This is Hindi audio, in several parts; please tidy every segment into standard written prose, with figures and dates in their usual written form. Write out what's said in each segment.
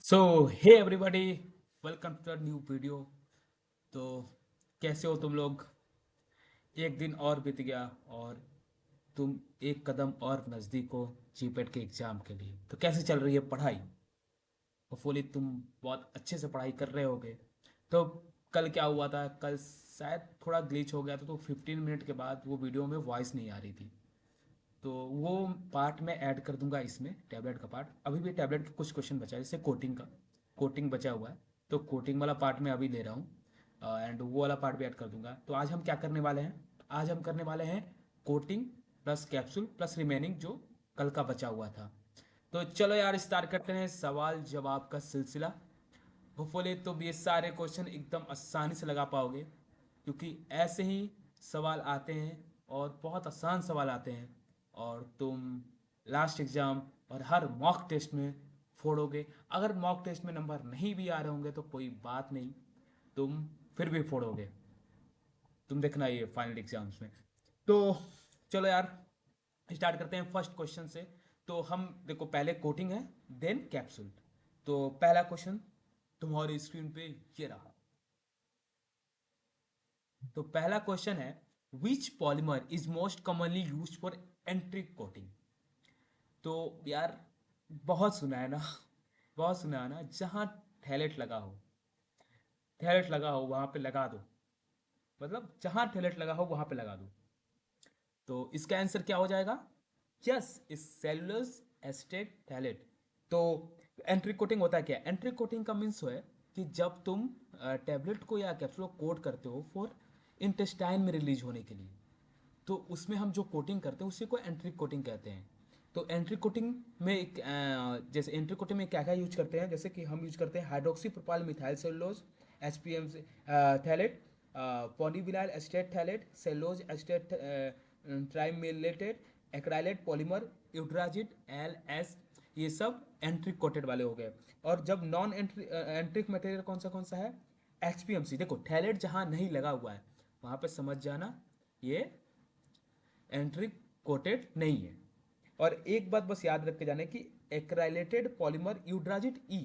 So hey everybody, welcome to new video. तो कैसे हो तुम लोग? एक दिन और बीत गया और तुम एक कदम और नज़दीक हो जीपेट के एग्ज़ाम के लिए। तो कैसे चल रही है पढ़ाई? होपफुली तुम बहुत अच्छे से पढ़ाई कर रहे होगे। तो कल क्या हुआ था? कल शायद थोड़ा ग्लिच हो गया था, तो 15 मिनट के बाद वो वीडियो में वॉइस नहीं आ रही थी। तो वो पार्ट मैं ऐड कर दूंगा इसमें, टैबलेट का पार्ट। अभी भी टैबलेट का कुछ क्वेश्चन बचा है, जैसे कोटिंग का। कोटिंग बचा हुआ है, तो कोटिंग वाला पार्ट मैं अभी ले रहा हूँ। एंड वो वाला पार्ट भी ऐड कर दूंगा। तो आज हम क्या करने वाले हैं? आज हम करने वाले हैं coating plus capsule plus remaining जो कल का बचा हुआ था। तो चलो यार, स्टार्ट करते हैं सवाल जवाब का सिलसिला। होपफुली तुम ये सारे क्वेश्चन एकदम आसानी से लगा पाओगे, क्योंकि ऐसे ही सवाल आते हैं और बहुत आसान सवाल आते हैं। और तुम लास्ट एग्ज़ाम और हर मॉक टेस्ट में फोड़ोगे। अगर मॉक टेस्ट में नंबर नहीं भी आ रहे होंगे तो कोई बात नहीं, तुम फिर भी फोड़ोगे। तुम देखना ये फाइनल एग्जाम्स में। तो चलो यार, स्टार्ट करते हैं फर्स्ट क्वेश्चन से। तो हम देखो, पहले कोटिंग है, देन कैप्सूल। तो पहला क्वेश्चन तुम्हारी स्क्रीन पे ये रहा। तो पहला क्वेश्चन है, which polymer is most commonly used for enteric coating? तो यार, बहुत सुना है ना बहुत सुना है ना, जहाँ थैलेट लगा हो, थैलेट लगा हो वहां पे लगा दो। मतलब जहां थैलेट लगा हो वहां पे लगा दो। तो इसका आंसर क्या हो जाएगा? यस, इस सेलुलोज एस्टेट थैलेट। तो एंट्री कोटिंग होता है क्या? एंट्री कोटिंग का मीन्स है कि जब तुम टेबलेट को या कैप्सूल को कोट करते हो फॉर इंटेस्टाइन में रिलीज होने के लिए, तो उसमें हम जो कोटिंग करते हैं उसी को एंट्री कोटिंग कहते हैं। तो एंट्री कोटिंग में जैसे एंट्री कोटिंग में क्या क्या यूज करते हैं, जैसे कि हम यूज करते हैं hydroxy propyl methyl cellulose H P M phthalate, polyvinyl acetate phthalate, cellulose acetate trimellitate, acrylate polymer, Eudragit L S. ये सब एंट्रिक कोटेड वाले हो गए। और जब नॉन एंट्रिक मटेरियल कौन सा है? H P M C. देखो, थैलेट जहाँ नहीं लगा हुआ है वहाँ पे समझ जाना ये एंट्री कोटेड नहीं है। और एक बात बस याद रख के जाने की, एक्राइलेटेड पॉलीमर यूट्राजिट ई।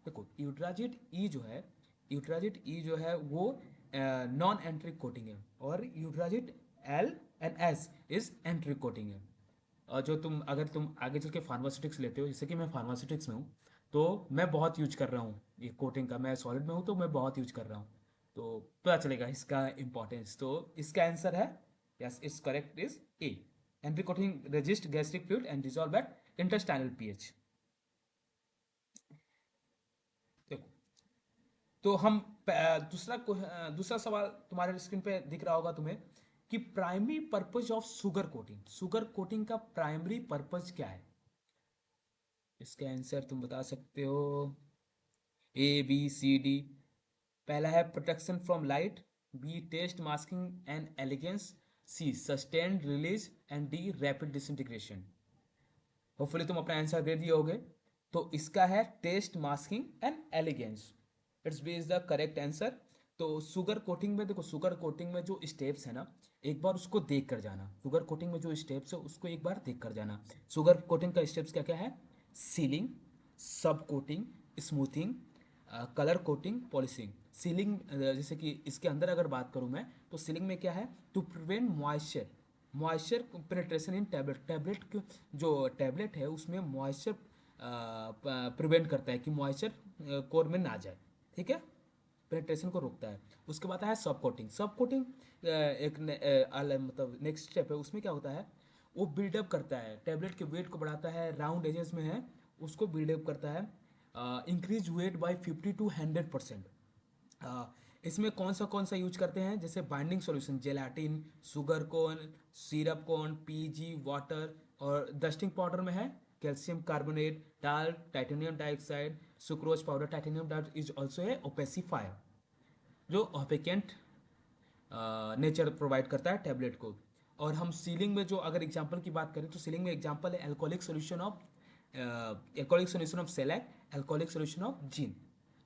देखो, यूट्राजिट ई जो है, यूट्राजिट ई जो है वो नॉन एंट्री कोटिंग है, और यूट्राजिट L and S is entry coating है। और जो तुम, अगर तुम आगे चल के फार्मास्यूटिक्स लेते हो, जैसे कि मैं फार्मास्यूटिक्स में हूँ, तो मैं बहुत यूज कर रहा हूँ ये कोटिंग का। मैं सॉलिड में हूँ तो मैं बहुत यूज कर रहा हूँ। तो पता चलेगा इसका इंपॉर्टेंस। तो इसका आंसर है, yes, it's correct, is A. Enteric coating resist gastric fluid and dissolve at intestinal pH. देखो, तो हम दूसरा सवाल तुम्हारे स्क्रीन पे दिख रहा होगा तुम्हें, कि primary purpose of sugar coating. Sugar coating का प्राइमरी पर्पज क्या है? इसका आंसर तुम बता सकते हो, ए बी सी डी। पहला है protection from light, B taste masking and elegance, C sustained release and D rapid disintegration. Hopefully तुम अपना आंसर दे दिए होगे। तो इसका है taste masking and elegance. It's B is the correct answer. तो शुगर कोटिंग में देखो, शुगर कोटिंग में जो स्टेप्स है ना, एक बार उसको देख कर जाना। शुगर कोटिंग में जो स्टेप्स है उसको एक बार देख कर जाना। शुगर कोटिंग का स्टेप्स क्या क्या है? सीलिंग, सब coating, smoothing, colour coating, polishing. Ceiling, जैसे कि इसके अंदर अगर बात करूं मैं, तो सीलिंग में क्या है? To prevent moisture, moisture penetration in tablet. Tablet जो टैबलेट है उसमें मॉइस्चर प्रिवेंट करता है कि मॉइस्चर कोर में ना जाए। ठीक है, पेनिट्रेशन को रोकता है। उसके बाद है सब कोटिंग। सब कोटिंग मतलब नेक्स्ट स्टेप है। उसमें क्या होता है? वो बिल्डअप करता है, टैबलेट के वेट को बढ़ाता है। राउंड एजेस में है, उसको बिल्डअप करता है। Increase weight by 50 to 100%। इसमें कौन सा यूज करते हैं? जैसे बाइंडिंग सॉल्यूशन, जेलाटिन, शुगर कोन, सिरप कोन, पीजी वाटर। और डस्टिंग पाउडर में है calcium carbonate, talc, titanium dioxide, sucrose powder. Titanium dioxide is also a opacifier, जो ऑपेकेंट नेचर प्रोवाइड करता है टैबलेट को। और हम सीलिंग में जो अगर एग्जांपल की बात करें, तो सीलिंग में एग्जांपल है alcoholic solution of, shellac, alcoholic solution of zein,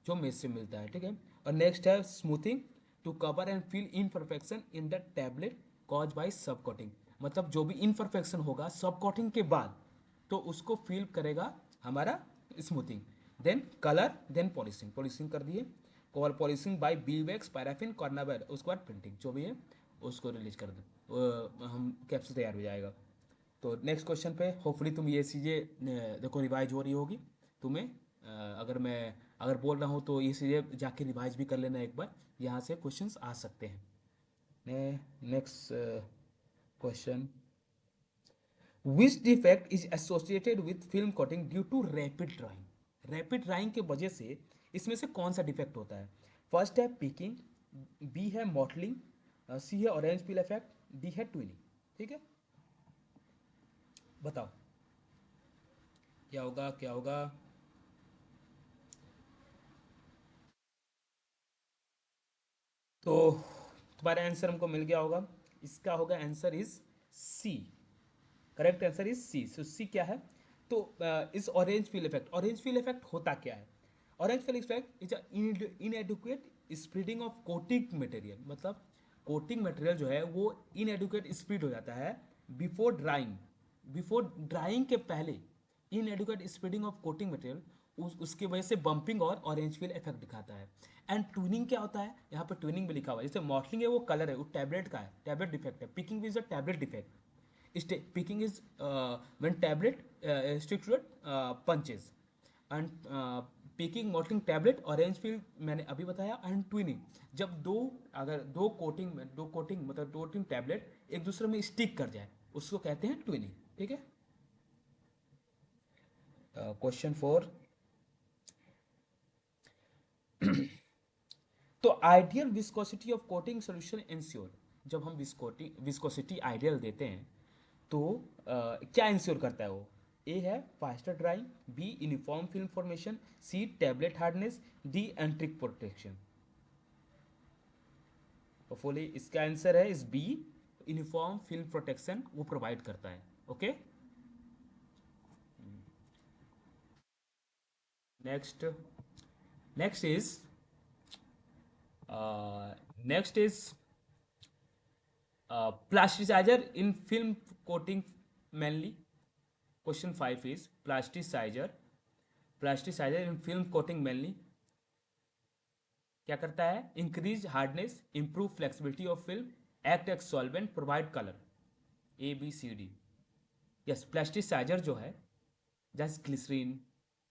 जो मेज से मिलता है। ठीक है। और नेक्स्ट है smoothing, to cover and fill imperfection in the tablet cause by sub coating. मतलब जो भी इनपरफेक्शन होगा सब कोटिंग के बाद, तो उसको फिल करेगा हमारा smoothing. Then colour, then polishing, polishing कर दिए, call polishing by beeswax, paraffin, carnauba, उसके बाद प्रिंटिंग जो भी है उसको रिलीज कर दो, हम कैप्सूल तैयार हो जाएगा। तो नेक्स्ट क्वेश्चन पे होपफुली तुम ये चीज़ें देखो रिवाइज हो रही होगी तुम्हें। अगर बोल रहा हूँ तो ये चीज़ें जाके रिवाइज भी कर लेना एक बार, यहाँ से क्वेश्चंस आ सकते हैं। Next question, which defect is associated with film coating due to rapid drying. Rapid drying के वजह से इसमें से कौन सा डिफेक्ट होता है? फर्स्ट है पिकिंग, बी है मॉटलिंग, सी है ऑरेंज पील इफेक्ट, डी है ट्विनिंग। ठीक है, बताओ क्या होगा, क्या होगा? तो तुम्हारा आंसर हमको मिल गया होगा, इसका होगा answer is C. Correct answer is C. So C क्या है? तो इस orange peel effect, orange peel effect होता क्या है? Orange peel effect is inadequate spreading of coating material, मतलब कोटिंग मटेरियल जो है वो इनएडुकेट स्प्रेड हो जाता है बिफोर ड्राइंग, बिफोर ड्राइंग के पहले inadequate spreading of coating material, उसकी वजह से बम्पिंग और ऑरेंज फील इफेक्ट दिखाता है। एंड ट्विनिंग क्या होता है? यहाँ पर ट्विनिंग भी लिखा हुआ है, जैसे मॉडलिंग है वो कलर है, वो टैबलेट का है, टैबलेट डिफेक्ट है। Picking is a tablet defect, picking is when tablet stick to punches, and picking mottling tablet orange peel मैंने अभी बताया। एंड ट्विनिंग, जब अगर दो कोटिंग मतलब दो तीन टैबलेट एक दूसरे में स्टिक कर जाए उसको कहते हैं ट्विनिंग। ठीक है, क्वेश्चन 4, तो ideal viscosity of coating solution ensure. जब हम विस्कोसिटी आइडियल देते हैं तो क्या इंश्योर करता है वो? ए है faster drying, B uniform film formation, C tablet hardness, D enteric protection. तो फुली इसका आंसर है is B, uniform film protection वो प्रोवाइड करता है। Okay, next, next is next is plasticizer in film coating mainly. Question 5 is plasticizer in film coating mainly क्या करता है? Increase hardness, improve flexibility of film, act as solvent, provide colour. A B C D. Yes, plasticizer जो है जैसे ग्लिसरीन,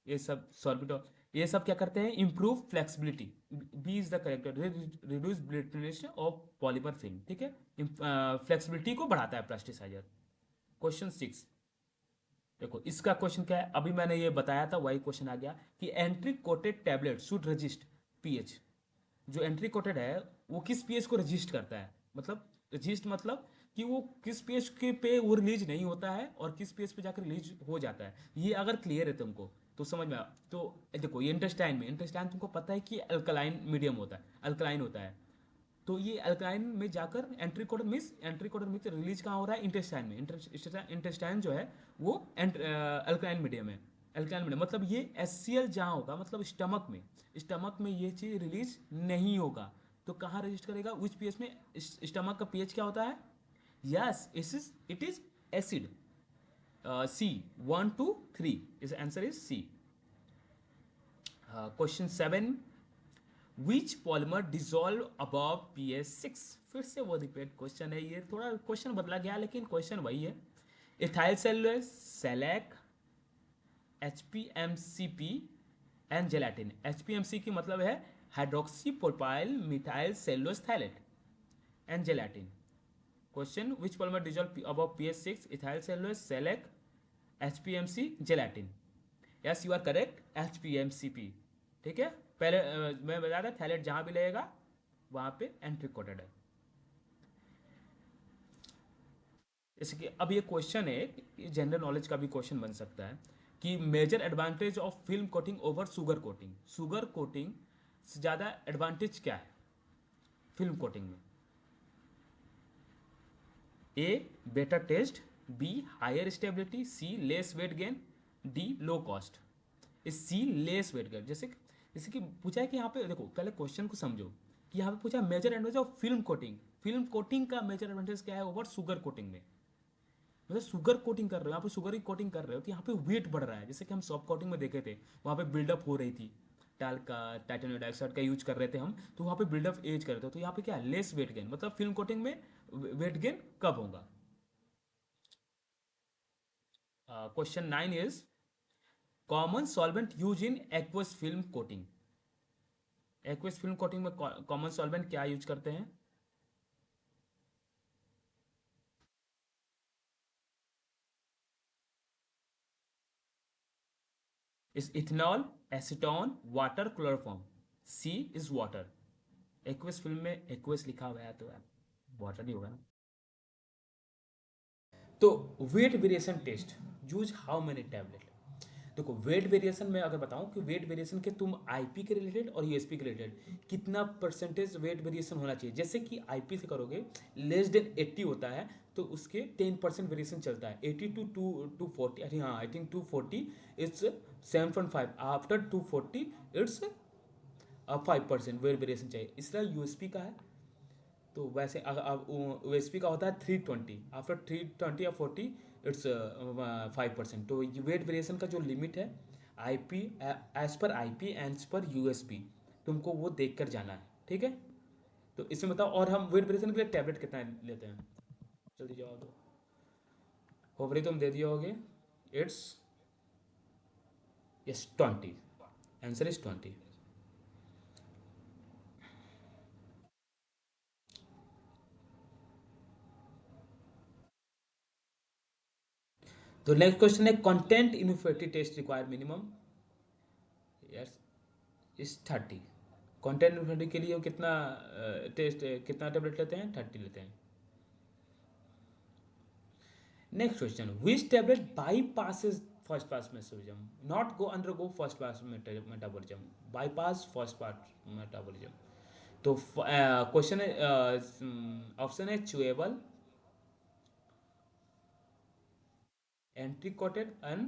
ये सब सॉल्वेंट, ये सब क्या करते हैं? Improve flexibility, B is the correct, reduce brittleness of polymer film. ठीक है, फ्लेक्सिबिलिटी को बढ़ाता है प्लास्टिसाइजर। क्वेश्चन 6, देखो इसका क्वेश्चन क्या है, अभी मैंने ये बताया था वही क्वेश्चन आ गया कि entry coated tablet should resist pH. जो एंट्री कोटेड है वो किस पीएच को रजिस्ट करता है? मतलब रजिस्ट मतलब कि वो किस पीएच के पे वो रिलीज नहीं होता है और किस पीएच पे जाकर रिलीज हो जाता है। ये अगर क्लियर है तुमको तो समझ में तो देखो ये इंटेस्टाइन में, इंटेस्टाइन तुमको पता है कि अल्कलाइन मीडियम होता है, अल्कलाइन होता है। तो ये अल्कलाइन में जाकर एंट्री कोडर मिस रिलीज कहाँ हो रहा है? इंटेस्टाइन में। इंटेस्टाइन जो है वो अल्कलाइन मीडियम है। अल्कलाइन मीडियम मतलब ये एससीएल जहाँ होगा, मतलब स्टमक में, स्टमक में ये चीज़ रिलीज नहीं होगा। तो कहाँ रजिस्ट करेगा? उस पीएच में। स्टमक का पीएच क्या होता है? Yes, it is acid. C 1 to 3, इस answer is C. Question 7, which polymer dissolve above pH 6। फिर से वो रिपीट क्वेश्चन है, ये थोड़ा क्वेश्चन बदला गया लेकिन क्वेश्चन वही है। Ethyl cellulose, shellac, HPMCP and gelatin. HPMC की मतलब है hydroxy propyl methyl cellulose phthalate and gelatin. Question, which polymer dissolve above pH 6, ethyl cellulose, shellac, HPMC, gelatin. Yes you are correct, HPMCP। ठीक है, पहले मैं बता था थैलेट जहां भी लगेगा वहां पे एंट्री कोटेड है। जैसे कि अब ये क्वेश्चन है, ये जनरल नॉलेज का भी क्वेश्चन बन सकता है कि major advantage of film coating over sugar coating. Sugar coating से ज़्यादा एडवांटेज क्या है फिल्म कोटिंग में? A better taste, B higher stability, C less weight gain, D low cost. Is C less weight gain, जैसे जैसे कि पूछा है कि यहाँ पे देखो पहले क्वेश्चन को समझो कि यहाँ पे पूछा major advantage of film coating. Film coating का मेजर एडवांटेज क्या है ओवर शुगर कोटिंग में? मतलब शुगर कोटिंग कर रहे हो, यहाँ पे शुगर की कोटिंग कर रहे हो तो यहाँ पे वेट बढ़ रहा है। जैसे कि हम सॉफ्ट कोटिंग में देखे थे, वहाँ पे बिल्डअप हो रही थी, टाल का टाइटेनियम डाइऑक्साइड का यूज कर रहे थे हम, तो वहाँ पे बिल्डअप एज कर रहे थे। तो यहाँ पे क्या है, लेस वेट गेन, मतलब फिल्म कोटिंग में वेट गेन कब होगा। Question 9 is common solvent use in aqueous film coating. Aqueous film coating में कॉमन सॉल्वेंट क्या यूज करते हैं? Is ethanol, acetone, water, chloroform. C is water. Aqueous film में एक्वस लिखा हुआ है तो वाटर नहीं होगा ना। तो weight variation test use how many tablet. देखो वेट वेरिएशन में अगर बताऊं कि वेट वेरिएशन के तुम आईपी के रिलेटेड और यूएसपी के रिलेटेड कितना परसेंटेज वेट वेरिएशन होना चाहिए। जैसे कि आईपी से करोगे लेस देन 80 होता है तो उसके 10% वेरिएशन चलता है। 80 टू 240, अरे हाँ I think 240 it's 7.5, after 240 it's 5% weight variation चाहिए। इसलिए यूएसपी का है तो वैसे अब ओएसपी का होता है 320, आफ्टर 320 या 40 इट्स 5%। तो वेट वेरिएशन का जो लिमिट है IP, as per IP and per USP, तुमको वो देख कर जाना है, ठीक है। तो इसमें बताओ, और हम वेट वेरिएशन के लिए टैबलेट कितना लेते हैं, जल्दी जवाब दो। होप रही तुम दे दिए होगे। It's yes 20, answer is 20। तो नेक्स्ट क्वेश्चन है content infinity test require minimum, yes is 30। Content infinity के लिए वो कितना टेस्ट, कितना टेबलेट लेते हैं, 30 लेते हैं। Next question, which tablet bypasses first pass metabolism, not go under go first pass metabolism, bypass first pass metabolism. तो क्वेश्चन है, ऑप्शन है chewable, entry coated and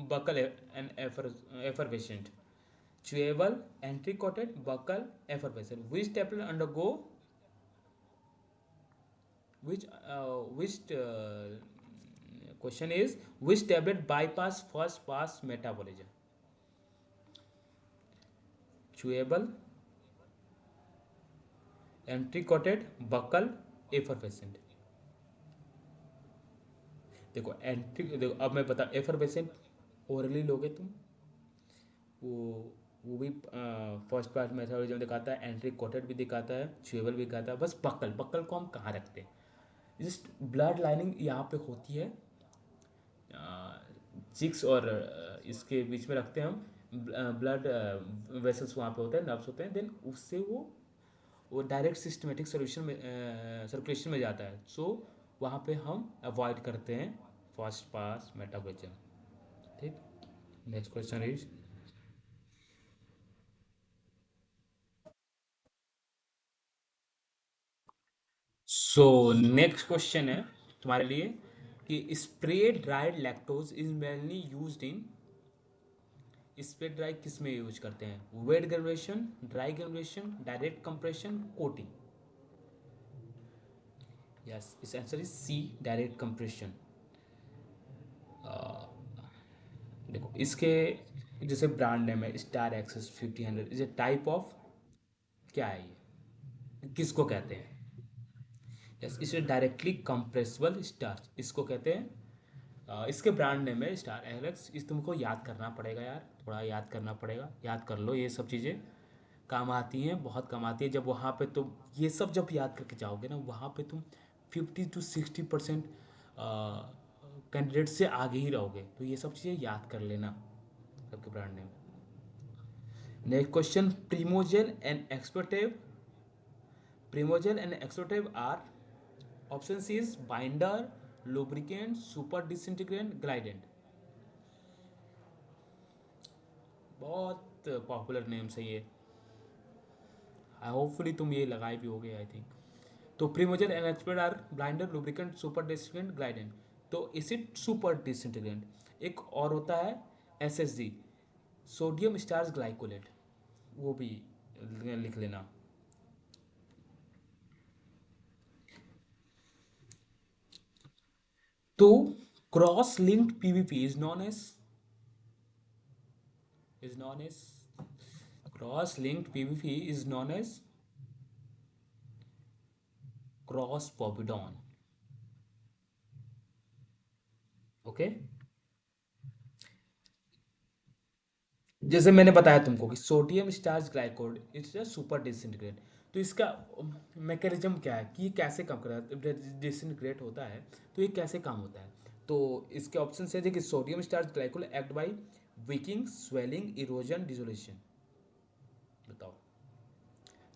buccal and effervescent. chewable, entry coated, buccal, effervescent. Which tablet undergo which question is which tablet bypass first pass metabolism? Chewable, entry coated, buccal, effervescent। देखो एंट्री, देखो अब मैं बता, एफरवेसेंट ओरली लोगे तुम, वो वो भी फर्स्ट पास मेटाबॉलिज्म दिखाता है, एंट्री कोटेड भी दिखाता है, च्यूएबल भी दिखाता है। बस बक्कल, बक्कल को हम कहाँ रखते हैं, जस्ट ब्लड लाइनिंग यहाँ पे होती है, चिक्स और इसके बीच में रखते हैं हम, ब्लड वेसल्स वहाँ पे होते हैं, नर्व्स होते हैं, देन उससे वो डायरेक्ट सिस्टमेटिक सोल्यूशन में सर्कुलेशन में जाता है। सो वहाँ पे हम अवॉइड करते हैं फर्स्ट पास मेटाबॉलिज्म, ठीक। Next question is, so next question है तुम्हारे लिए कि spray dried lactose is mainly used in, spray dry किस में यूज करते हैं, wet granulation, dry granulation, direct compression, coating. Yes इस answer is C, direct compression. देखो इसके जैसे ब्रांड नेम है star access 50, is a type of, क्या है ये, किसको कहते हैं। यस इसे डायरेक्टली कंप्रेसिबल स्टार्च इसको कहते हैं। इसके ब्रांड नेम है स्टार एलेक्स। इस तुमको याद करना पड़ेगा यार, थोड़ा याद करना पड़ेगा, याद कर लो, ये सब चीज़ें काम आती हैं, बहुत काम आती है। जब वहाँ पे तुम ये सब जब याद करके जाओगे ना, वहाँ पे तुम 50 to 60% कैंडिडेट से आगे ही रहोगे। तो ये सब चीज़ें याद कर लेना, सबके brand name. Next question, Primojel and Explotab, Primojel and Explotab are, option C is binder, lubricant, super disintegrant, glidant. बहुत पॉपुलर नेम्स है ये, होपफुली तुम ये लगाए भी होगे आई थिंक। तो Primojel and Explotab are binder, lubricant, super disintegrant, glidant. तो इसिड सुपर डिसइंटीग्रेंट। एक और होता है एसएसजी, सोडियम स्टार्च ग्लाइकोलेट, वो भी लिख लेना। तो cross linked PVP is known as cross linked pvp is known as crospovidone. Okay. जैसे मैंने बताया तुमको कि sodium starch glycolate it's a super disintegrant. तो इसका मैकेनिज्म क्या है कि ये कैसे काम करता है, डिसइंटीग्रेट होता है तो ये कैसे काम होता है. तो इसके ऑप्शन है कि sodium starch glycolate act by wicking swelling erosion dissolution. बताओ.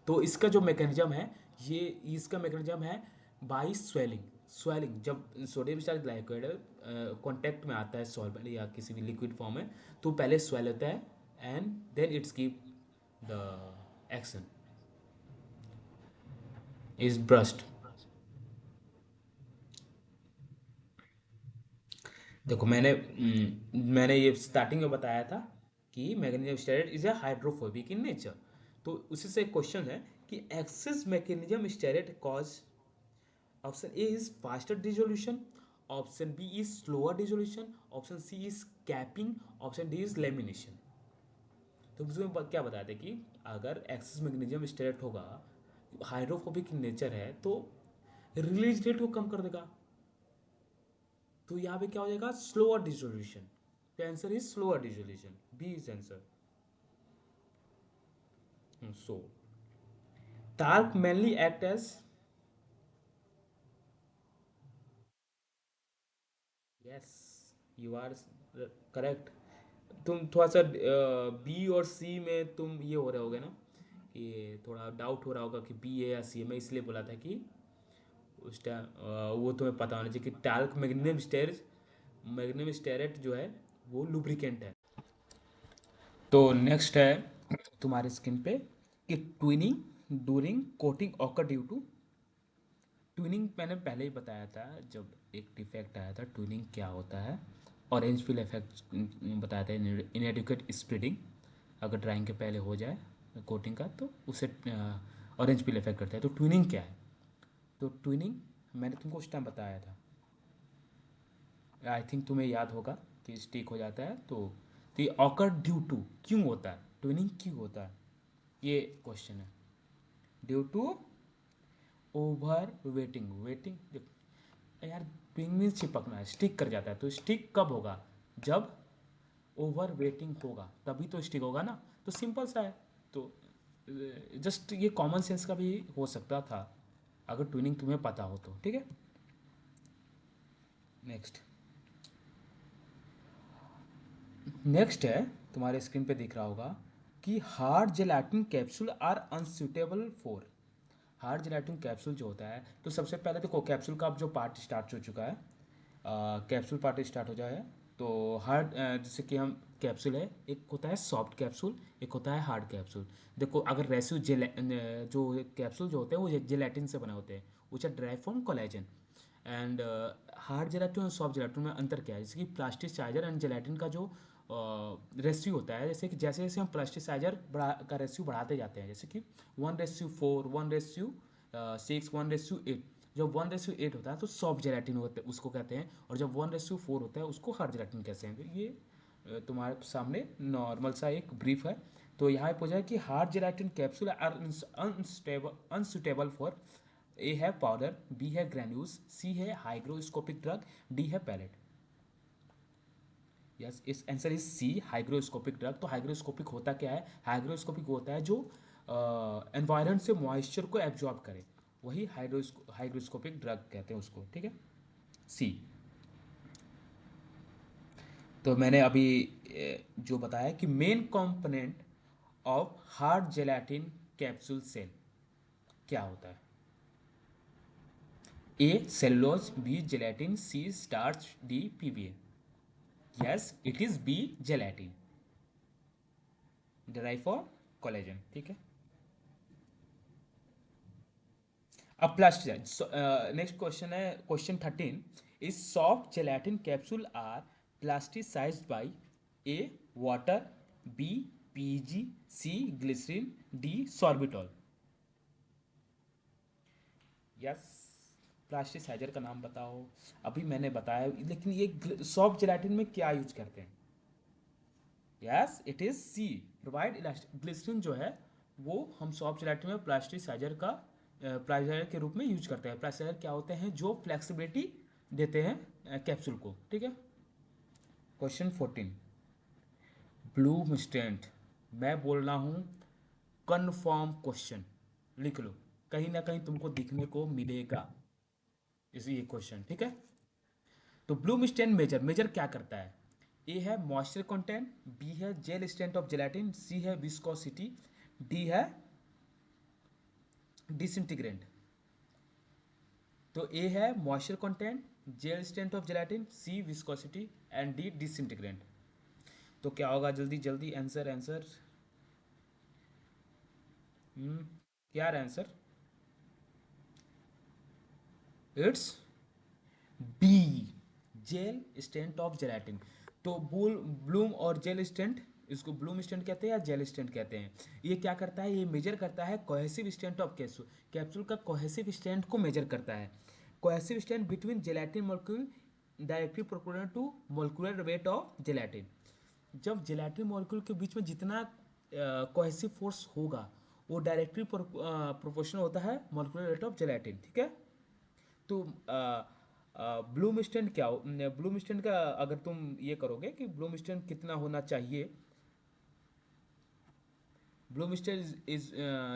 तो इसका जो मैकेनिज्म है, ये इसका मैकेनिज्म है बाई स्वेलिंग. स्वेलिंग जब सोडियम स्टार्च ग्लाइकोइड कांटेक्ट में आता है सॉल्वेंट या किसी भी लिक्विड फॉर्म में, तो पहले स्वेल होता है and then it's give the action is burst. देखो मैंने ये स्टार्टिंग में बताया था कि magnesium stearate is a hydrophobic in nature. तो उसी से क्वेश्चन है कि excess magnesium stearate cause. Option A is faster dissolution. Option B is slower dissolution. Option C is capping. Option D is lamination. तो उसमें क्या बताते हैं कि अगर एक्सिस मैग्नीशियम स्टेरेट होगा, हाइड्रोफोबिक नेचर है, तो रिलीज रेट को कम कर देगा. तो यहाँ पे क्या हो जाएगा, slower dissolution. The answer is slower dissolution. B is answer. So talc mainly act as. Yes, you are correct. तुम थोड़ा सा बी और सी में तुम ये हो रहे होगे ना कि थोड़ा डाउट हो रहा होगा कि बी है या सी है. मैं इसलिए बोला था कि उस टाइम वो तुम्हें पता होना चाहिए कि टाल्क मैग्नीशियम स्टेरेट जो है वो लुब्रिकेंट है. तो नेक्स्ट है तुम्हारे स्किन पे कि twinning during coating occur due to. Twinning मैंने पहले ही बताया था जब एक डिफेक्ट आया था. ट्विनिंग क्या होता है, ऑरेंज पील इफेक्ट बताया था. इनएडिक्वेट स्प्रेडिंग अगर ड्राइंग के पहले हो जाए कोटिंग का तो उसे ऑरेंज पील इफेक्ट करता है. तो ट्विनिंग क्या है. तो ट्विनिंग मैंने तुमको उस टाइम बताया था, आई थिंक तुम्हें याद होगा कि स्टिक हो जाता है. तो ये ऑकर ड्यू टू क्यों होता है, ट्विनिंग क्यों होता है, ये क्वेश्चन है. Due to over wetting. Wetting यार, पिंग में चिपकना है, स्टिक कर जाता है. तो स्टिक कब होगा, जब ओवर वेटिंग होगा तभी तो स्टिक होगा ना. तो सिंपल सा है. तो जस्ट ये कॉमन सेंस का भी हो सकता था अगर ट्विनिंग तुम्हें पता हो तो. ठीक है. नेक्स्ट. नेक्स्ट है तुम्हारे स्क्रीन पे दिख रहा होगा कि hard gelatin capsule are unsuitable for. Hard gelatin capsule जो होता है, तो सबसे पहले देखो कैप्सूल का अब जो पार्ट स्टार्ट हो चुका है, कैप्सूल पार्ट स्टार्ट हो जाए. तो हार्ड जैसे कि हम कैप्सूल है, एक होता है सॉफ्ट कैप्सूल, एक होता है हार्ड कैप्सूल. देखो अगर रेसिव जो कैप्सूल जो होते हैं वो जेलेटिन से बने होते हैं, which are derived from collagen. And hard gelatin और सॉफ्ट जेलेटिन में अंतर क्या है, जैसे कि प्लास्टिसाइजर एंड जेलेटिन का जो रेस्यू होता है, जैसे कि जैसे जैसे हम प्लास्टिसाइजर का रेस्यू बढ़ाते जाते हैं, जैसे कि 1:4, 1:6, 1:8. जब 1:8 होता है तो सॉफ्ट जेलेटिन होता है उसको कहते हैं, और जब 1:4 होता है उसको हार्ड जेलेटिन कहते हैं. तो ये तुम्हारे सामने नॉर्मल सा एक ब्रीफ है. तो यहाँ पे पूछा है कि hard gelatin capsule are unsuitable for. A है पाउडर, बी है ग्रेन्यूल्स, सी है हाइग्रोस्कोपिक ड्रग, डी है पैलेट. यस, इस answer is C, hygroscopic drug. तो हाइग्रोस्कोपिक होता क्या है, हाइग्रोस्कोपिक होता है जो एनवायरमेंट से मॉइस्चर को एब्जॉर्ब करे, वही हाइग्रोस्कोपिक ड्रग कहते हैं उसको. ठीक है. सी. तो मैंने अभी जो बताया कि main component of hard gelatin capsule shell क्या होता है. A cellulose, B gelatin, C starch, D PVA. Yes, it is B gelatin, derived for collagen. ठीक है. अब प्लास्टिसाइड. नेक्स्ट क्वेश्चन है question 13. Is soft gelatin capsule are plasticised by A water, B PG, C glycerine, D sorbitol. Yes, plasticiser का नाम बताओ। अभी मैंने बताया, लेकिन ये सॉफ्ट जेलाटिन में क्या यूज करते हैं? Yes it is C, provide elastic. Glycerin जो है वो हम सॉफ्ट जेलाटिन में प्लास्टिसाइजर का प्लास्टिसाइजर के रूप में यूज करते हैं। प्लास्टिसाइजर क्या होते हैं? जो फ्लेक्सिबिलिटी देते हैं कैप्सूल को। ठीक है। Question 14, bloom strength. मैं बोल रहा हूँ कन्फर्म क्वेश्चन, लिख लो, कहीं ना कहीं तुमको दिखने को मिलेगा इसी ये क्वेश्चन। ठीक है। तो ब्लूम स्टेन मेजर मेजर क्या करता है? ए है मॉइस्चर कंटेंट, बी है gel strength of gelatin, C है विस्कोसिटी, डी है डिसइंटीग्रेंट। तो ए है moisture content, gel strength of gelatin, C viscosity and D disintegrant. तो क्या होगा? जल्दी जल्दी आंसर आंसर। क्या है answer? It's B, gel strength of gelatin. तो ब्लूम और जेल स्टेंट, इसको ब्लूम स्टेंट कहते हैं या जेल स्टेंट कहते हैं। ये क्या करता है? ये मेजर करता है cohesive strength of capsule. Capsule का कोहेसिव स्टेंट को मेजर करता है। Cohesive strength between gelatin molecule directly proportional to molecular weight of gelatin. जब जेलाटिन मॉलिक्यूल के बीच में जितना कोहेसिव फोर्स होगा वो डायरेक्टली प्रोपोर्शनल होता है मोलिकुलर वेट ऑफ जेलाटिन। ठीक है। तो ब्लूम स्टैंड क्या हो? ब्लूम स्टैंड का अगर तुम ये करोगे कि ब्लूम स्टैंड कितना होना चाहिए, ब्लूम स्टैंड इज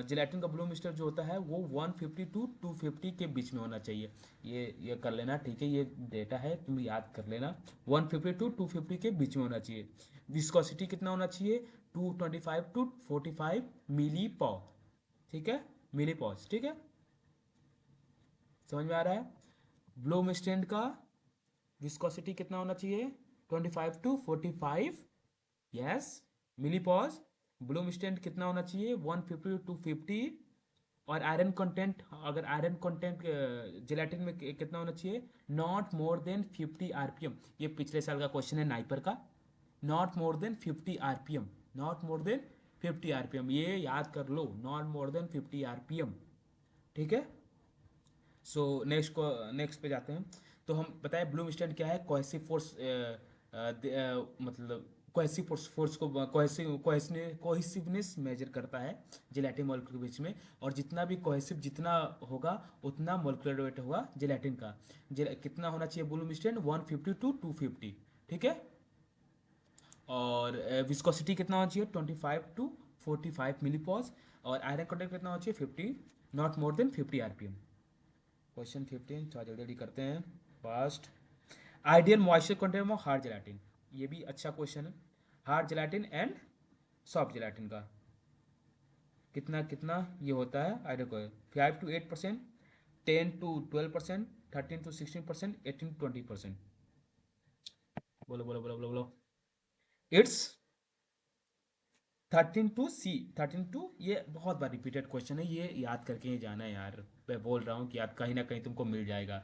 जेलेटिन का ब्लूम स्टैंड जो होता है वो 150 टू 250 के बीच में होना चाहिए। ये कर लेना, ठीक है, ये डेटा है, तुम याद कर लेना। 150 टू 250 के बीच में होना चाहिए। विस्कोसिटी कितना होना चाहिए? 225 टू 45 मिली पॉ। ठीक है, मिली पॉज। ठीक है, समझ में आ रहा है? ब्लूम स्टैंड का विस्कोसिटी कितना होना चाहिए? 25 टू 45, यस, मिलीपॉज। ब्लूम स्टैंड कितना होना चाहिए? 150 टू 50। और आयरन कंटेंट, अगर आयरन कंटेंट जेलाटिन में कितना होना चाहिए? Not more than 50 RPM. ये पिछले साल का क्वेश्चन है नाइपर का। Not more than 50 RPM, not more than 50 RPM, ये याद कर लो, नॉट मोर देन 50 आरपीएम। ठीक है। सो नेक्स्ट पे जाते हैं। तो हम बताए ब्लूम स्टैंड क्या है? कोहेसिव फोर्स, मतलब कोहेसिव फोर्स को कोहेसिवनेस मेजर करता है जेलेटिन मॉलिक्यूल के बीच में। और जितना भी कोहेसिव जितना होगा उतना मोलिकुलर वेट होगा जेलेटिन का। कितना होना चाहिए ब्लूम स्टैंड? 150 टू 250। ठीक है। और विस्कोसिटी कितना होना चाहिए? 25 टू 45 मिलीपॉज। और आयरन कंटेंट कितना होना चाहिए? 50, not more than 50 RPM. Question 15 थोड़ा जल्दी जल्दी करते हैं, fast. Ideal moisture content of hard gelatin, ये भी अच्छा क्वेश्चन है। Hard gelatin and soft gelatin का कितना कितना ये होता है आइडियल को? 5 to 8%, 10 to 12%, 13 to 16%, 18 to 20%। बोलो बोलो बोलो बोलो बोलो। इट्स 13 to, ये बहुत बार रिपीटेड क्वेश्चन है, ये याद करके ही जाना है यार। मैं बोल रहा हूँ कि याद कहीं ना कहीं तुमको मिल जाएगा।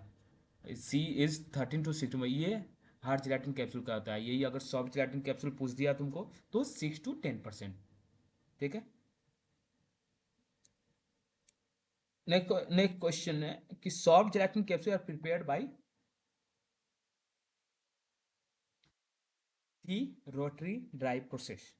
सी इज 13 to 6 में, ये हार्ड जेलाटिन कैप्सूल का होता है। यही अगर सॉफ्ट जेलाटिन कैप्सूल पूछ दिया तुमको तो 6 to 10%। ठीक है। नेक्स्ट क्वेश्चन है कि soft gelatin capsule are prepared by the rotary die process.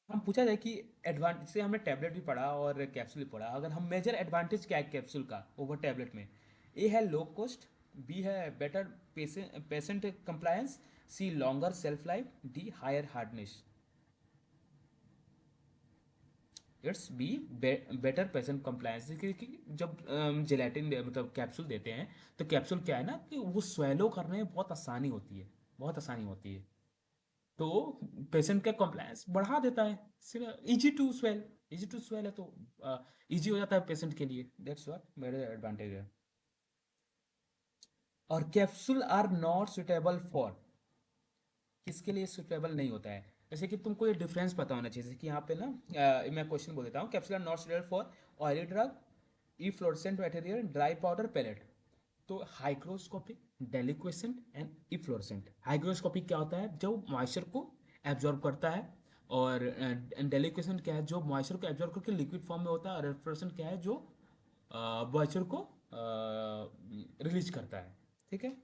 हम पूछा जाए कि एडवांटेज से, हमने टैबलेट भी पढ़ा और कैप्सूल भी पढ़ा, अगर हम मेजर एडवांटेज क्या है कैप्सूल का ओवर टैबलेट में? ए है लो कॉस्ट, बी है better patient compliance, C longer shelf life, D higher hardness. It's B, better patient compliance. क्योंकि जब जेलेटिन मतलब कैप्सूल देते हैं तो कैप्सूल क्या है ना कि वो स्वेलो करने में बहुत आसानी होती है, बहुत आसानी होती है। तो पेशेंट का कंप्लायंस बढ़ा देता है। Easy to swell, easy to swell है तो इजी हो जाता है पेशेंट के लिए। दैट्स व्हाट मेरे एडवांटेज है। और capsule are not suitable for, किसके लिए सुटेबल नहीं होता है? जैसे कि तुमको ये डिफरेंस पता होना चाहिए। जैसे कि यहाँ पे ना मैं क्वेश्चन बोल देता हूँ, capsule are not suitable for oily drug, efflorescent material, dry powder, pellet. तो hygroscopic, deliquescent and efflorescent. Hygroscopic क्या होता है? जो मॉइस्चर को एब्जॉर्ब करता है। और डेलिक्वेसेंट क्या है? जो मॉइस्चर को एब्जॉर्ब करके लिक्विड फॉर्म में होता है। और इफ्लोरेसेंट क्या है? जो मॉइस्चर को रिलीज करता है, ठीक है।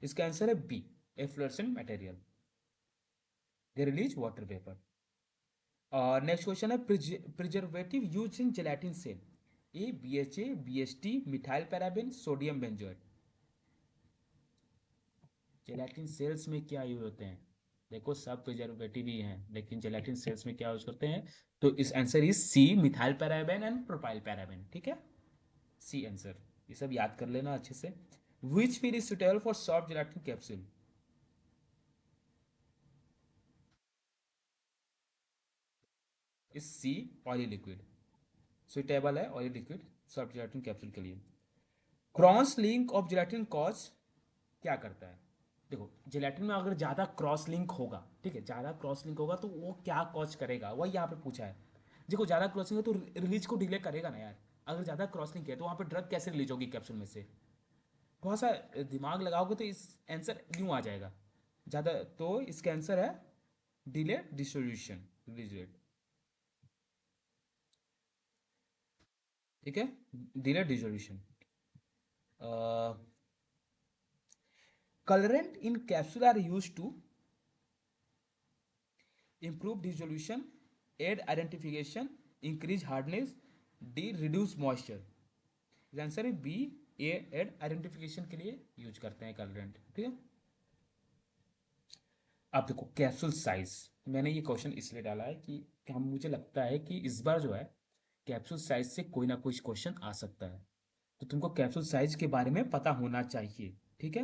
इसका आंसर है B, efflorescent material, they release water vapour. और नेक्स्ट क्वेश्चन है preservative use in gelatin shell, A BHA, BHT, methyl paraben, sodium benzoate. Gelatin shells में क्या यूज होते हैं? देखो सब प्रिजर्वेटिव ही हैं, लेकिन जेलाटिन सेल्स में क्या यूज करते हैं? तो इस answer is C, methyl paraben and propyl paraben, ठीक है। सी आंसर, ये सब याद कर लेना अच्छे से। Which feed is suitable for soft gelatin capsule? Is C, oily liquid. Suitable है oily liquid soft gelatin capsule के लिए। Cross link of gelatin cause क्या करता है? देखो जेलेटिन में अगर ज़्यादा क्रॉस लिंक होगा, ठीक है, ज़्यादा क्रॉस लिंक होगा तो वो क्या कॉज करेगा, वही यहाँ पे पूछा है। देखो ज़्यादा क्रॉसिंग है तो रिलीज को डिले करेगा ना यार। अगर ज़्यादा क्रॉसिंग है तो वहाँ पे ड्रग कैसे रिलीज होगी कैप्सूल में से? थोड़ा सा दिमाग लगाओगे तो इस आंसर न्यू आ जाएगा ज़्यादा। तो इसका आंसर है डिले डिस्ट्रीब्यूशन रिलीज रेट, ठीक है, delay distribution. Colourant in capsule are use to improve dissolution, aid identification, increase hardness, D reduce moisture। Answer है बी, ए एड आइडेंटिफिकेशन के लिए यूज करते हैं कलरेंट, ठीक है। अब देखो कैप्सूल साइज, मैंने ये क्वेश्चन इसलिए डाला है कि हम, मुझे लगता है कि इस बार जो है कैप्सूल साइज से कोई ना कोई क्वेश्चन आ सकता है। तो तुमको कैप्सूल साइज के बारे में पता होना चाहिए, ठीक है,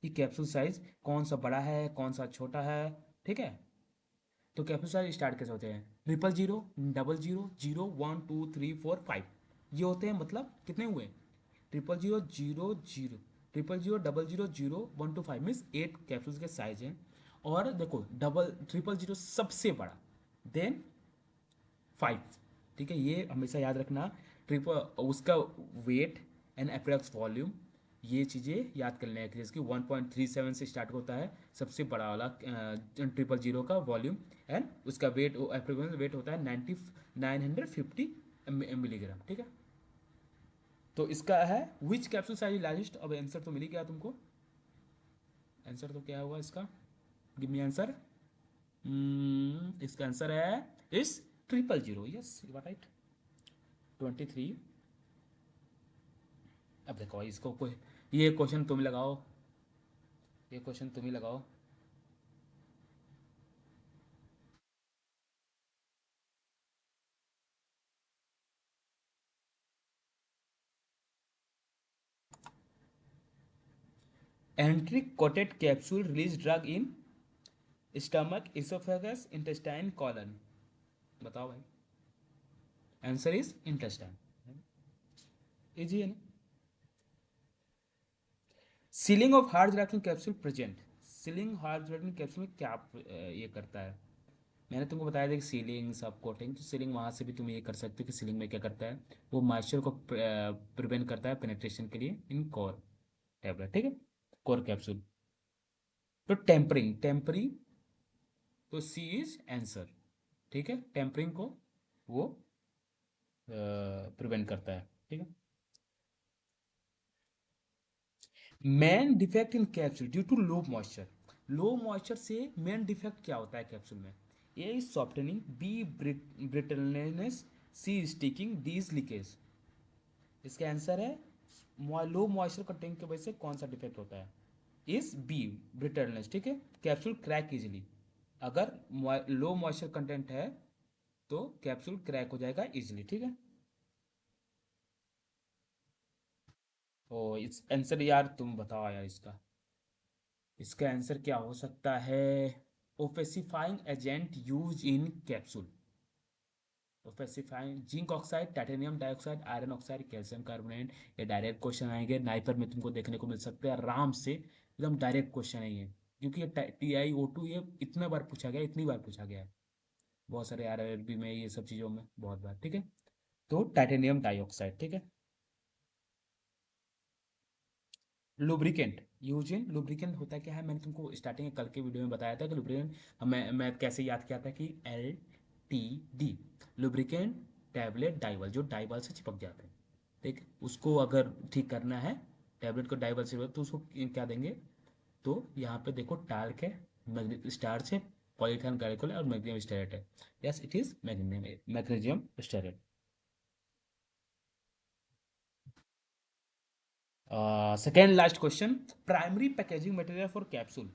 कि कैप्सूल साइज कौन सा बड़ा है कौन सा छोटा है, ठीक है। तो कैप्सूल साइज स्टार्ट कैसे होते हैं? 000, 00, 0, 1, 2, 3, 4, 5, ये होते हैं, मतलब कितने हुए? 000, 00, 00, 00, 0, 1 to 5 मीन्स 8 कैप्सूल्स के साइज हैं। और देखो 000 सबसे बड़ा, देन 5, ठीक है, ये हमेशा याद रखना। ट्रिपल उसका वेट एंड अप्रॉक्स वॉल्यूम, ये चीज़ें याद कर लें। जैसे कि 1.37 से स्टार्ट होता है सबसे बड़ा वाला 000 का वॉल्यूम, एंड उसका वेट अप्रॉक्स वेट होता है 950 मिलीग्राम, ठीक है। तो इसका है विच कैप्सूल साइज लार्जेस्ट। अब आंसर तो मिल ही गया तुमको, आंसर तो क्या होगा इसका? Give me answer. इसका आंसर है इस 000, यस यू आर राइट, 23। अब देखो इसको कोई, ये क्वेश्चन तुम लगाओ, ये क्वेश्चन तुम ही लगाओ। Enteric coated capsule release drug in stomach, oesophagus, intestine, colon. बताओ भाई, आंसर इज इंटेस्टाइन, इजी है ना। Sealing of hard gelatin capsule present, sealing hard gelatin capsule में क्या ये करता है? मैंने तुमको बताया था कि सीलिंग सब कोटिंग, तो सीलिंग वहाँ से भी तुम ये कर सकते हो कि सीलिंग में क्या करता है, वो मॉइस्चर को प्रिवेंट करता है पेनिट्रेशन के लिए इन कोर टैबलेट, ठीक है, कोर कैप्सूल। तो टेम्परिंग, टेम्परिंग, तो सी इज आंसर, ठीक है, टेम्परिंग को वो प्रिवेंट करता है, ठीक है। Main defect in capsule due to low moisture, low moisture से मेन डिफेक्ट क्या होता है कैप्सूल में? A is softening, B brittleness, C sticking, D is leakage. इसका आंसर है लो मॉइस्चर कंटेंट की वजह से कौन सा डिफेक्ट होता है? इज बी, ब्रिटलनेस, ठीक है, कैप्सूल क्रैक इजिली। अगर लो मॉइस्चर कंटेंट है तो कैप्सूल क्रैक हो जाएगा इजिली, ठीक है। ओ इस आंसर यार तुम बताओ यार इसका, इसका आंसर क्या हो सकता है? Opacifying agent use in capsule, opacifying zinc oxide, titanium dioxide, iron oxide, calcium carbonate. ये डायरेक्ट क्वेश्चन आएंगे नाइपर में, तुमको देखने को मिल सकते हैं आराम से, एकदम डायरेक्ट क्वेश्चन है ये। क्योंकि ये TiO2 ये इतने बार पूछा गया, इतनी बार पूछा गया है, बहुत सारे RRB में, ये सब चीज़ों में बहुत बार, ठीक है। तो टाइटेनियम डाइऑक्साइड, ठीक है। लुब्रिकेंट, यूजिन लुब्रिकेंट होता क्या है? मैंने तुमको स्टार्टिंग में कल के वीडियो में बताया था कि लुब्रिकेंट, मैं कैसे याद किया था कि LTD, लुब्रिकेंट टैबलेट डाइवल, जो डाइवल से चिपक जाते हैं, ठीक है, उसको अगर ठीक करना है, टैबलेट को डाइवर्सिफाई, तो उसको क्या देंगे? तो यहाँ पे देखो टाल्क है, स्टार्च है, पॉलीथान ग्लाइकोल है और मैग्नीशियम स्टेरेट है। Yes it is magnesium stearate. Second last question, primary packaging material for capsule.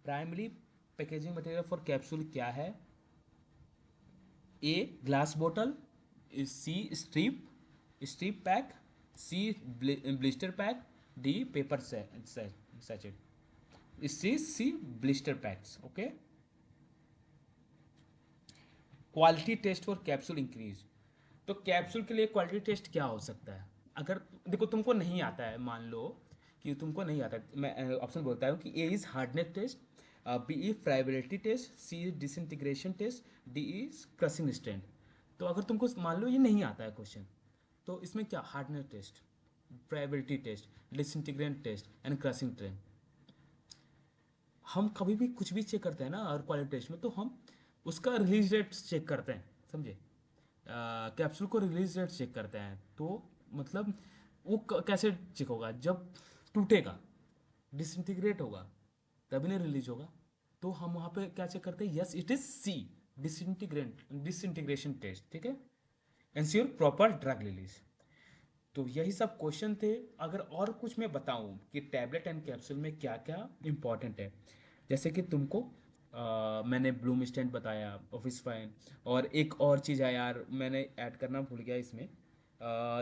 Primary packaging material for capsule क्या है? ए ग्लास बोतल, C strip strip pack, C blister pack, D paper sachet. C C blister packs. Okay, quality test for capsule increase. तो कैप्सूल के लिए क्वालिटी टेस्ट क्या हो सकता है? अगर देखो तुमको नहीं आता है, मान लो कि तुमको नहीं आता है, मैं ऑप्शन बोलता हूँ कि A is hardness test, B is friability test, C is disintegration test, D is crushing strength. तो अगर तुमको मान लो ये नहीं आता है क्वेश्चन, तो इसमें क्या hardness test, friability test, disintegration test and crushing strength. हम कभी भी कुछ भी चेक करते हैं ना और क्वालिटी टेस्ट में, तो हम उसका रिलीज डेट चेक करते हैं, समझे? कैप्सूल को रिलीज डेट चेक करते हैं, तो मतलब वो कैसे चेक होगा? जब टूटेगा, डिसइंटीग्रेट होगा, तभी नहीं रिलीज होगा। तो हम वहाँ पे क्या चेक करते हैं? Yes it is C, disintegration test. ठीक है, एंश्योर प्रॉपर ड्रग रिलीज। तो यही सब क्वेश्चन थे। अगर और कुछ मैं बताऊं कि टैबलेट एंड कैप्सूल में क्या क्या इंपॉर्टेंट है, जैसे कि तुमको मैंने ब्लूम स्टैंड बताया, ऑफिस फाइन, और एक और चीज़ है यार, मैंने ऐड करना भूल गया इसमें,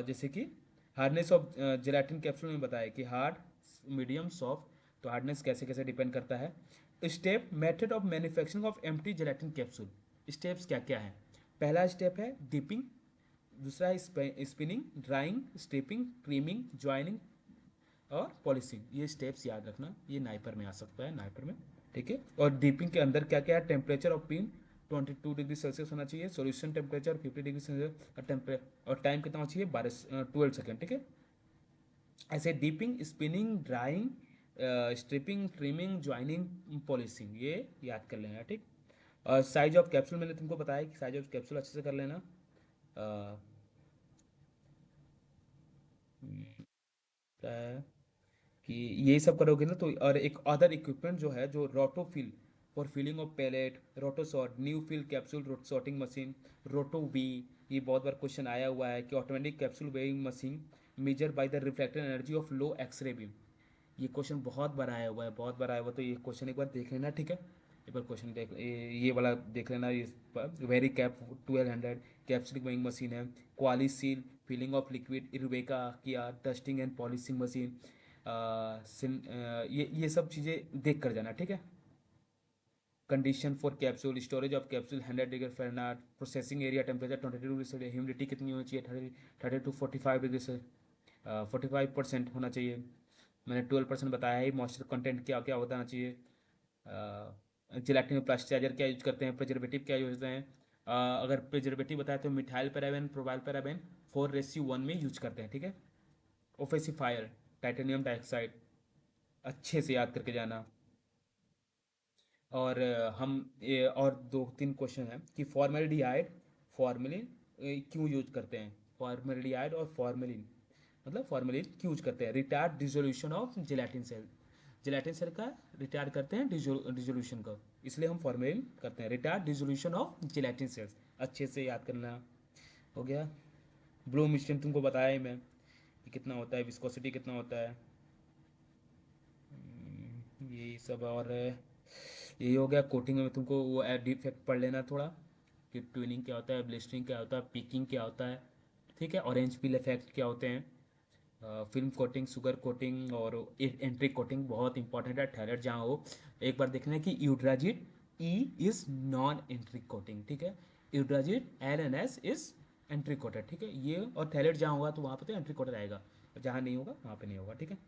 जैसे कि हार्डनेस ऑफ जेलाटिन कैप्सूल में बताया कि हार्ड, मीडियम, सॉफ्ट। तो हार्डनेस कैसे कैसे डिपेंड करता है। Step method of manufacturing of empty gelatin capsule. Steps क्या क्या है? पहला स्टेप है डिपिंग, दूसरा है spinning, drawing, stepping, creaming, joining और पॉलिशिंग। ये स्टेप्स याद रखना, ये नाइपर में आ सकता है, नाइपर में। ठीक है, और डीपिंग के अंदर क्या क्या है? Temperature of pin 22 degree Celsius होना चाहिए, सॉल्यूशन टेम्परेचर 50 डिग्री सेल्सियस, और टेम्परेचर और टाइम कितना होना चाहिए? 12 सेकेंड। ठीक है, ऐसे dipping, spinning, drying, stripping, trimming, joining, polishing, ये याद कर लेना। ठीक, और साइज ऑफ कैप्सूल मैंने तुमको बताया कि साइज ऑफ कैप्सूल अच्छे से कर लेना। अ, क्या है कि ये सब करोगे ना, तो और एक अदर इक्विपमेंट जो है, जो Rotofil for filling of pellet, Rotosort, new fill capsule sorting machine, roto V. ये बहुत बार क्वेश्चन आया हुआ है कि automatic capsule weighing machine measure by the reflected energy of low X-ray beam. ये क्वेश्चन बहुत बार आया हुआ है, बहुत बार आया हुआ, तो ये क्वेश्चन एक बार देख लेना। ठीक है, एक बार क्वेश्चन देख, ये वाला देख लेना। इस पर very cap 1200 capsule weighing machine है, क्वाली सील फिलिंग ऑफ लिक्विड, इरुवेका किया डस्टिंग एंड पॉलिशिंग मशीन। ये सब चीज़ें देख कर जाना। ठीक है, condition for capsule, storage of capsule 100 degree Fahrenheit, processing area temperature 22 degree, humidity कितनी होनी चाहिए? 30 to 45 डिग्री से 45% होना चाहिए। मैंने 12% बताया ही। मॉइस्चर कंटेंट क्या क्या होना चाहिए? जिलेटिन प्लास्टिसाइजर क्या यूज करते हैं? प्रिजर्वेटिव क्या यूज करते हैं? अगर प्रिजर्वेटिव बताया तो मिथाइल पैराबेन, प्रोपाइल पैराबेन 4:1 में यूज करते हैं। ठीक है, ओफेसिफायर, टाइटेनियम डाइऑक्साइड, अच्छे से याद करके जाना। और और दो तीन क्वेश्चन हैं कि फॉर्मेल्डिहाइड, फॉर्मेलिन क्यों यूज करते हैं? फॉर्मेल्डिहाइड और फॉर्मेलिन, मतलब फॉर्मेलिन क्यों यूज करते हैं? Retard dissolution of gelatin shell, gelatin shell का रिटार्ड करते हैं डिसोल्यूशन का, इसलिए हम फॉर्मेलिन करते हैं। Retard dissolution of gelatin shells, अच्छे से याद करना। हो गया। ब्लूम स्ट्रेंथ तुमको बताया ही मैं कि कितना होता है, विस्कोसिटी कितना होता है। यही सब। और यही हो गया। कोटिंग में तुमको वो डिफेक्ट पढ़ लेना थोड़ा, कि ट्विनिंग क्या होता है, ब्लिस्टरिंग क्या होता है, पीकिंग क्या होता है। ठीक है, ऑरेंज पील इफेक्ट क्या होते हैं, फिल्म कोटिंग, शुगर कोटिंग और एंट्री कोटिंग बहुत इंपॉर्टेंट है। थायराइड जहाँ हो, एक बार देखना है कि Eudragit E is non enteric coating. ठीक है, Eudragit L N S is enteric coated. ठीक है, ये और थायराइड जहाँ होगा तो वहाँ पे तो एंट्री कोटेड आएगा, और जहाँ नहीं होगा वहाँ पे नहीं होगा। ठीक है,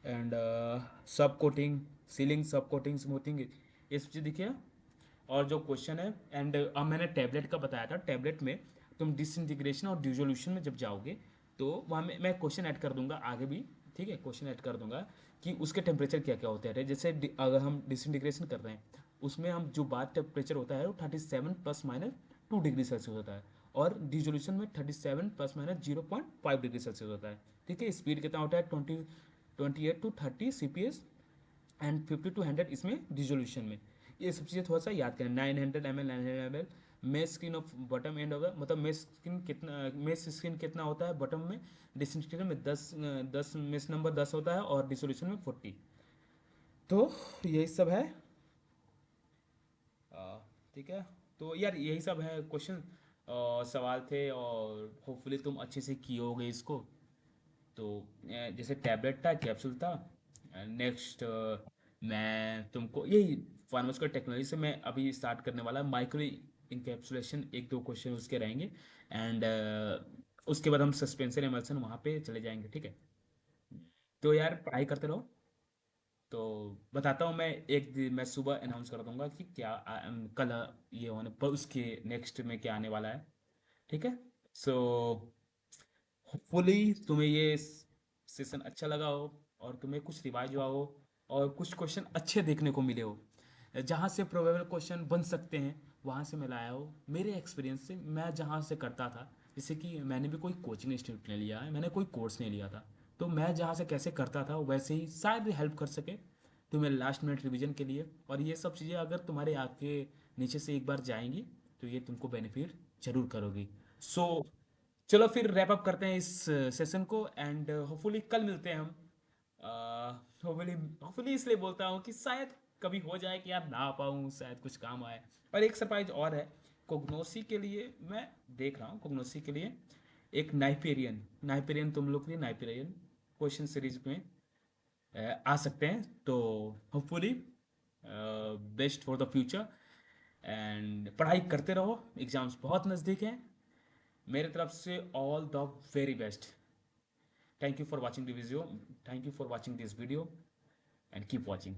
एंड सब कोटिंग, सीलिंग, सब कोटिंग, स्मूथिंग, ये सब चीज़ देखिए। और जो क्वेश्चन है, एंड अब मैंने टैबलेट का बताया था, टैबलेट में तुम डिसइंटीग्रेशन और डिसोल्यूशन में जब जाओगे, तो वहाँ में मैं क्वेश्चन ऐड कर दूंगा आगे भी। ठीक है, क्वेश्चन ऐड कर दूंगा कि उसके टेम्परेचर क्या क्या होते हैं। जैसे अगर हम डिसइंटीग्रेशन कर रहे हैं, उसमें हम जो बात टेम्परेचर होता है वो 37 ± 2 डिग्री सेल्सियस होता है, और डिजोल्यूशन में 37 प्लस माइनस 0.5 डिग्री सेल्सियस होता है। ठीक है, स्पीड कितना होता है 28 टू 30 CPS एंड 50 टू 100 इसमें डिजोल्यूशन में। ये सब चीज़ें थोड़ा सा याद करें। 900 ml 900 ml mesh screen of bottom and होगा, मतलब मेस स्क्रीन कितना होता है बटम में, डिसइंटीग्रेशन में 10 मेस नंबर 10 होता है और डिसोल्यूशन में 40। तो यही सब है। ठीक है, तो यार यही सब है क्वेश्चन सवाल थे, और होपफुली तुम अच्छे से किए होगे इसको। तो जैसे टैबलेट था, कैप्सूल था। नेक्स्ट मैं तुमको यही फार्मास्यूटिकल टेक्नोलॉजी से मैं अभी स्टार्ट करने वाला माइक्रो इनकैप्सुलेशन, एक दो क्वेश्चन उसके रहेंगे। एंड उसके बाद हम सस्पेंशन एमल्सन वहाँ पे चले जाएंगे। ठीक है, तो यार पढ़ाई करते रहो। तो बताता हूँ मैं, मैं सुबह अनाउंस कर दूंगा कि क्या कल ये होने पर उसके नेक्स्ट में क्या आने वाला है। ठीक है, सो होपफुली तुम्हें ये सेशन अच्छा लगा हो, और तुम्हें कुछ रिवाइज हुआ हो, और कुछ क्वेश्चन अच्छे देखने को मिले हो। जहाँ से प्रोबेबल क्वेश्चन बन सकते हैं वहाँ से मैं लाया हूँ मेरे एक्सपीरियंस से, मैं जहाँ से करता था। जैसे कि मैंने भी कोई कोचिंग इंस्टीट्यूट नहीं लिया है, मैंने कोई कोर्स नहीं लिया था। तो मैं जहाँ से कैसे करता था वैसे ही शायद हेल्प कर सके तुम्हें लास्ट मिनट रिवीजन के लिए। और ये सब चीज़ें अगर तुम्हारे आँख के नीचे से एक बार जाएंगी तो ये तुमको बेनिफिट जरूर करोगी। सो चलो फिर रैप अप करते हैं इस सेशन को, एंड होपफुली कल मिलते हैं हम। होपफुली होपफुली इसलिए बोलता हूँ कि शायद कभी हो जाए कि यार ना आ पाऊँ, शायद कुछ काम आए। और एक सरप्राइज और है, कोग्नोसी के लिए मैं देख रहा हूँ, कोग्नोसी के लिए एक नाइपेरियन नाइपेरियन तुम लोग के लिए नाइपेरियन क्वेश्चन सीरीज में आ सकते हैं। तो hopefully best for the future, and पढ़ाई करते रहो, एग्जाम्स बहुत नज़दीक हैं। मेरे तरफ से all the very best. Thank you for watching the video, thank you for watching this video, and keep watching.